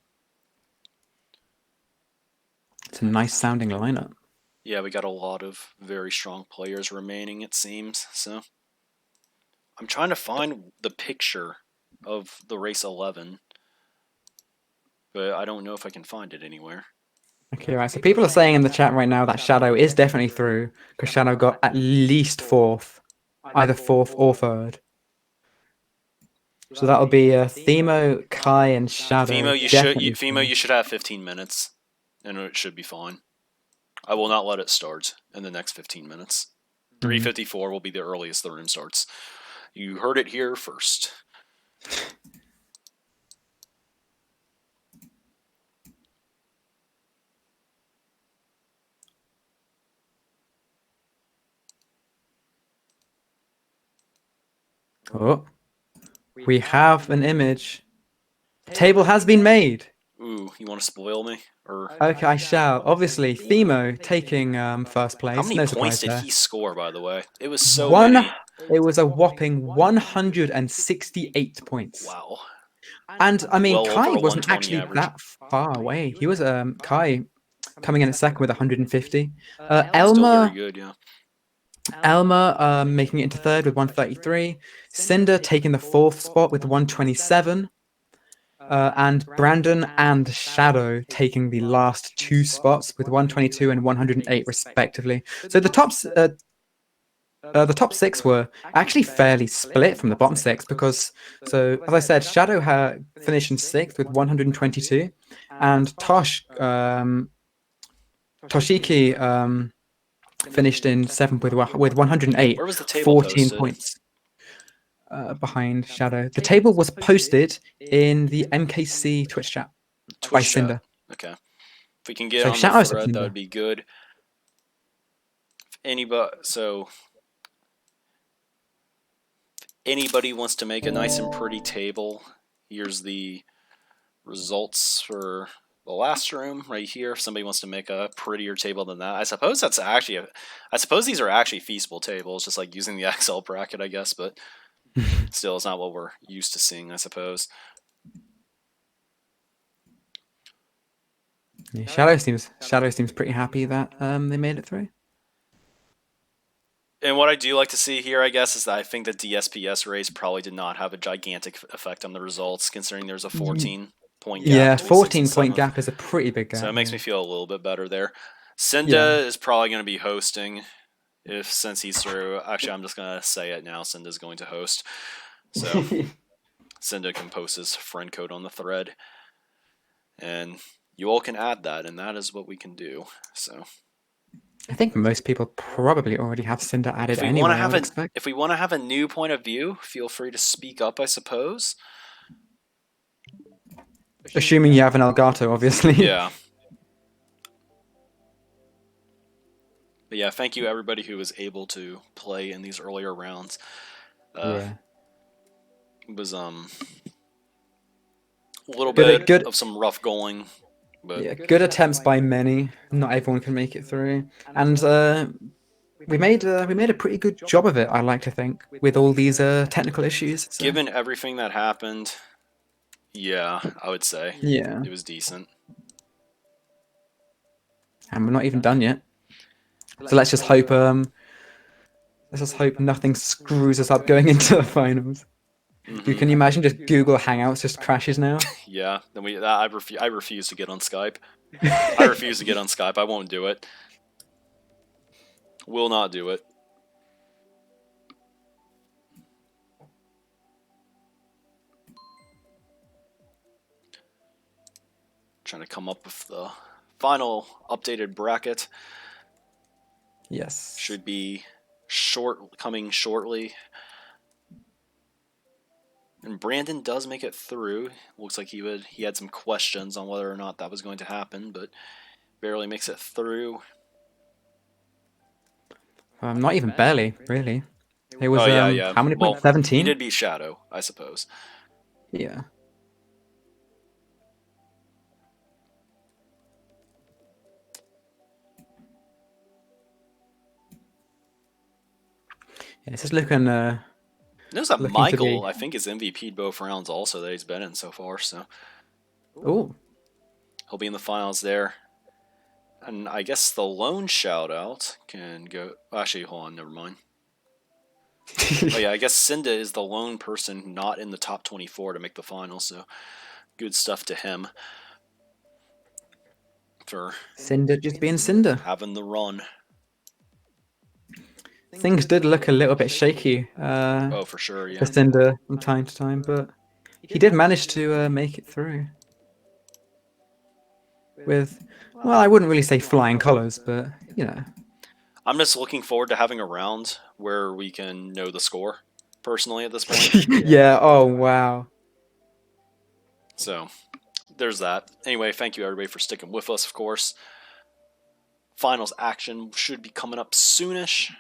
it's a nice sounding lineup. yeah, we got a lot of very strong players remaining, it seems. So I'm trying to find the picture of the race 11, but I don't know if I can find it anywhere. Okay, right. So people are saying in the chat right now that Shadow is definitely through because Shadow got at least fourth, either fourth or third. So that'll be Themo, Kai, and Shadow definitely Fimo, through. you should have 15 minutes, and it should be fine. I will not let it start in the next 15 minutes. 3:54 will be the earliest the room starts. You heard it here first. Oh, we have an image. The table has been made. Ooh, you want to spoil me? Or Okay, I shall. Obviously, Themo taking first how place. many No points surprise did there. he score, by the way? It was so One. many. It was a whopping 168 points. Wow. And I mean, Well over Kai a wasn't 120 actually average. that far away. He was Kai coming in at second with 150. Still very Elmer good, yeah. Making it into third with 133. Cynda taking the fourth spot with 127. And Brandon and Shadow taking the last two spots with 122 and 108 respectively. So the top six were actually fairly split from the bottom six because, so as I said, Shadow finished in sixth with 122, and Toshiki finished in seventh with 108, Where was the table 14 posted? points behind Shadow. The table was posted in the MKC Twitch chat by Twitch chat. Cynda. Okay. If we can get So on the shout out to thread, that would Cynda. be good. So anybody wants to make a nice and pretty table, here's the results for the last room right here. If somebody wants to make a prettier table than that, I suppose I suppose these are actually feasible tables, just like using the XL bracket, I guess, but still, it's not what we're used to seeing, I suppose. Yeah, Shadow seems pretty happy that they made it through. And what I do like to see here, I guess, is that I think the DSPS race probably did not have a gigantic effect on the results, considering there's a 14-point gap Yeah, between 6th and 14-point 7th. gap is a pretty big So gap. it makes Yeah. me feel a little bit better there. Yeah. Cinda is probably going to be hosting, since he's through. Actually, I'm just going to say it now. Cinda's going to host. So Cinda can post his friend code on the thread. And you all can add that, and that is what we can do. So I think most people probably already have Cinder added if we want to anyway, I have would expect. if we want to have a new point of view, feel free to speak up, I suppose. Assuming you have an Elgato, obviously. Yeah. But yeah, thank you everybody who was able to play in these earlier rounds. Yeah. It was a little Good, bit good, of some rough going, but yeah, good attempts by many. Not everyone can make it through, and we made a pretty good job of it. I like to think, with all these technical issues. So. given everything that happened, yeah, I would say Yeah, it was decent. and we're not even done yet. So let's just hope nothing screws us up going into the finals. Dude, can you imagine just Google Hangouts just crashes now? Yeah, then I refuse to get on Skype. I refuse to get on Skype. I won't do it. Will not do it. Trying to come up with the final updated bracket. Yes. Should be coming shortly. And Brandon does make it through. Looks like he had some questions on whether or not that was going to happen, but barely makes it through. Not even barely, really. It was Oh yeah, yeah. how many Well, points? he 17. did beat Shadow, I suppose. Yeah. Yeah, it's just Notice that looking to Michael, be. I think, is MVP'd both rounds also that he's been in so far, so Oh. he'll be in the finals there. And I guess the lone shout out can go. Actually, hold on, never mind. Oh yeah, I guess Cynda is the lone person not in the top 24 to make the finals, so good stuff to him for Cynda just being Cynda. having the run. Things did look a little bit shaky Oh, for sure, for yeah. Cynda from time to time, but he did manage to make it through with, well, I wouldn't really say flying colours, but you know. I'm just looking forward to having a round where we can know the score, personally, at this point. Yeah. Oh wow. So, there's that. Anyway, thank you everybody for sticking with us, of course. Finals action should be coming up soonish.